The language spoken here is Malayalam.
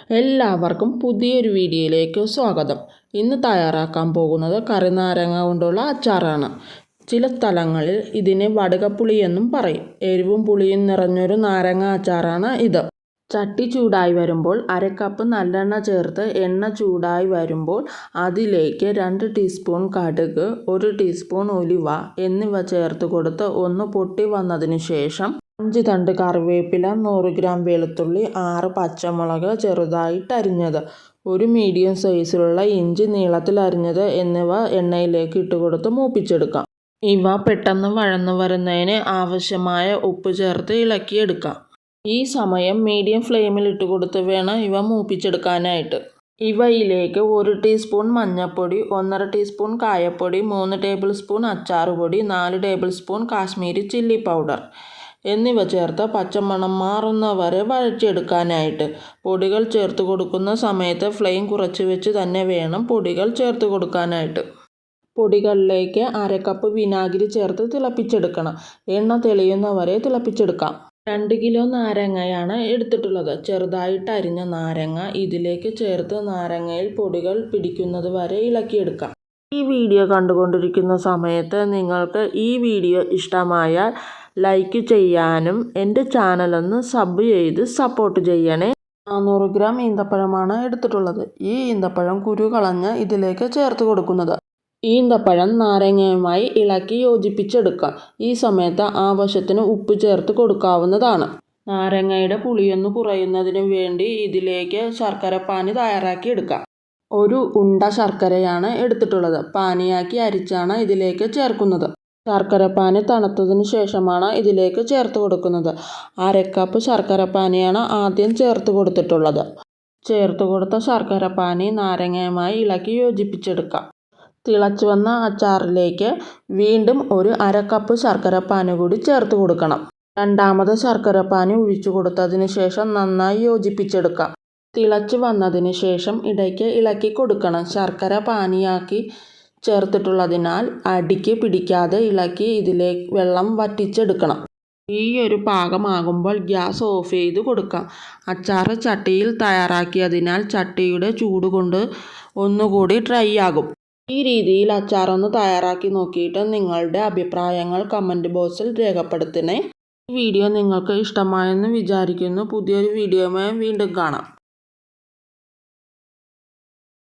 എല്ലാവർക്കും പുതിയൊരു വീഡിയോയിലേക്ക് സ്വാഗതം. ഇന്ന് തയ്യാറാക്കാൻ പോകുന്നത് കറിനാരങ്ങ കൊണ്ടുള്ള അച്ചാറാണ്. ചില സ്ഥലങ്ങളിൽ ഇതിനെ വടുകപ്പുളി എന്നും പറയും. എരിവും പുളിയും നിറഞ്ഞൊരു നാരങ്ങ അച്ചാറാണ് ഇത്. ചട്ടി ചൂടായി വരുമ്പോൾ 1/2 കപ്പ് നല്ലെണ്ണ ചേർത്ത് എണ്ണ ചൂടായി വരുമ്പോൾ അതിലേക്ക് 2 ടീസ്പൂൺ കടുക്, 1 ടീസ്പൂൺ ഉലുവ എന്നിവ ചേർത്ത് കൊടുത്ത് ഒന്ന് പൊട്ടി വന്നതിന് ശേഷം 5 തണ്ട് കറിവേപ്പില, 100 ഗ്രാം വെളുത്തുള്ളി, 6 പച്ചമുളക് ചെറുതായിട്ട് അരിഞ്ഞത്, ഒരു മീഡിയം സൈസിലുള്ള ഇഞ്ചി നീളത്തിൽ അരിഞ്ഞത് എന്നിവ എണ്ണയിലേക്ക് ഇട്ടുകൊടുത്ത് മൂപ്പിച്ചെടുക്കാം. ഇവ പെട്ടെന്ന് വഴന്നു വരുന്നതിന് ആവശ്യമായ ഉപ്പ് ചേർത്ത് ഇളക്കിയെടുക്കാം. ഈ സമയം മീഡിയം ഫ്ലെയിമിൽ ഇട്ടുകൊടുത്ത് വേണം ഇവ മൂപ്പിച്ചെടുക്കാനായിട്ട്. ഇവയിലേക്ക് 1 ടീസ്പൂൺ മഞ്ഞൾപ്പൊടി, 1.5 ടീസ്പൂൺ കായപ്പൊടി, 3 ടേബിൾ സ്പൂൺ അച്ചാറുപൊടി, 4 tablespoon Kashmiri chilli powder എന്നിവ ചേർത്ത് പച്ചമണം മാറുന്നവരെ വഴറ്റിയെടുക്കാനായിട്ട്. പൊടികൾ ചേർത്ത് കൊടുക്കുന്ന സമയത്ത് ഫ്ലെയിം കുറച്ച് വെച്ച് തന്നെ വേണം പൊടികൾ ചേർത്ത് കൊടുക്കാനായിട്ട്. പൊടികളിലേക്ക് 1/2 കപ്പ് വിനാഗിരി ചേർത്ത് തിളപ്പിച്ചെടുക്കണം. എണ്ണ തെളിയുന്നവരെ തിളപ്പിച്ചെടുക്കാം. 2 കിലോ നാരങ്ങയാണ് എടുത്തിട്ടുള്ളത്. ചെറുതായിട്ട് അരിഞ്ഞ നാരങ്ങ ഇതിലേക്ക് ചേർത്ത് നാരങ്ങയിൽ പൊടികൾ പിടിക്കുന്നത് വരെ ഇളക്കിയെടുക്കാം. ഈ വീഡിയോ കണ്ടുകൊണ്ടിരിക്കുന്ന സമയത്ത് നിങ്ങൾക്ക് ഈ വീഡിയോ ഇഷ്ടമായാൽ ലൈക്ക് ചെയ്യാനും എൻ്റെ ചാനലൊന്ന് സബ് ചെയ്ത് സപ്പോർട്ട് ചെയ്യണേ. 400 ഗ്രാം ഈന്തപ്പഴമാണ് എടുത്തിട്ടുള്ളത്. ഈ ഈന്തപ്പഴം കുരു കളഞ്ഞ് ഇതിലേക്ക് ചേർത്ത് കൊടുക്കുന്നത്. ഈന്തപ്പഴം നാരങ്ങയുമായി ഇളക്കി യോജിപ്പിച്ചെടുക്കാം. ഈ സമയത്ത് ആവശ്യത്തിന് ഉപ്പ് ചേർത്ത് കൊടുക്കാവുന്നതാണ്. നാരങ്ങയുടെ പുളിയൊന്ന് കുറയുന്നതിന് വേണ്ടി ഇതിലേക്ക് ശർക്കരപ്പാനി തയ്യാറാക്കി എടുക്കാം. ഒരു ഉണ്ട ശർക്കരയാണ് എടുത്തിട്ടുള്ളത്. പാനിയാക്കി അരിച്ചാണ് ഇതിലേക്ക് ചേർക്കുന്നത്. ശർക്കരപ്പാനി തണുത്തതിന് ശേഷമാണ് ഇതിലേക്ക് ചേർത്ത് കൊടുക്കുന്നത്. 1/2 കപ്പ് ശർക്കരപ്പാനിയാണ് ആദ്യം ചേർത്ത് കൊടുത്തിട്ടുള്ളത്. ചേർത്ത് കൊടുത്ത ശർക്കരപ്പാനി നാരങ്ങയുമായി ഇളക്കി യോജിപ്പിച്ചെടുക്കാം. തിളച്ചു വന്ന അച്ചാറിലേക്ക് വീണ്ടും ഒരു 1/2 കപ്പ് ശർക്കരപ്പാനി കൂടി ചേർത്ത് കൊടുക്കണം. രണ്ടാമത് ശർക്കരപ്പാനി ഒഴിച്ചു കൊടുത്തതിന് ശേഷം നന്നായി യോജിപ്പിച്ചെടുക്കാം. തിളച്ചു വന്നതിന് ശേഷം ഇടയ്ക്ക് ഇളക്കി കൊടുക്കണം. ശർക്കര പാനിയാക്കി ചേർത്തിട്ടുള്ളതിനാൽ അടിക്ക് പിടിക്കാതെ ഇളക്കി ഇതിലേക്ക് വെള്ളം വറ്റിച്ചെടുക്കണം. ഈ ഒരു പാകമാകുമ്പോൾ ഗ്യാസ് ഓഫ് ചെയ്ത് കൊടുക്കാം. അച്ചാർ ചട്ടിയിൽ തയ്യാറാക്കിയതിനാൽ ചട്ടിയുടെ ചൂട് കൊണ്ട് ഒന്നുകൂടി ഡ്രൈ ആകും. ഈ രീതിയിൽ അച്ചാറൊന്ന് തയ്യാറാക്കി നോക്കിയിട്ട് നിങ്ങളുടെ അഭിപ്രായങ്ങൾ കമൻറ്റ് ബോക്സിൽ രേഖപ്പെടുത്തണേ. ഈ വീഡിയോ നിങ്ങൾക്ക് ഇഷ്ടമായെന്ന് വിചാരിക്കുന്നു. പുതിയൊരു വീഡിയോയുമായി വീണ്ടും കാണാം.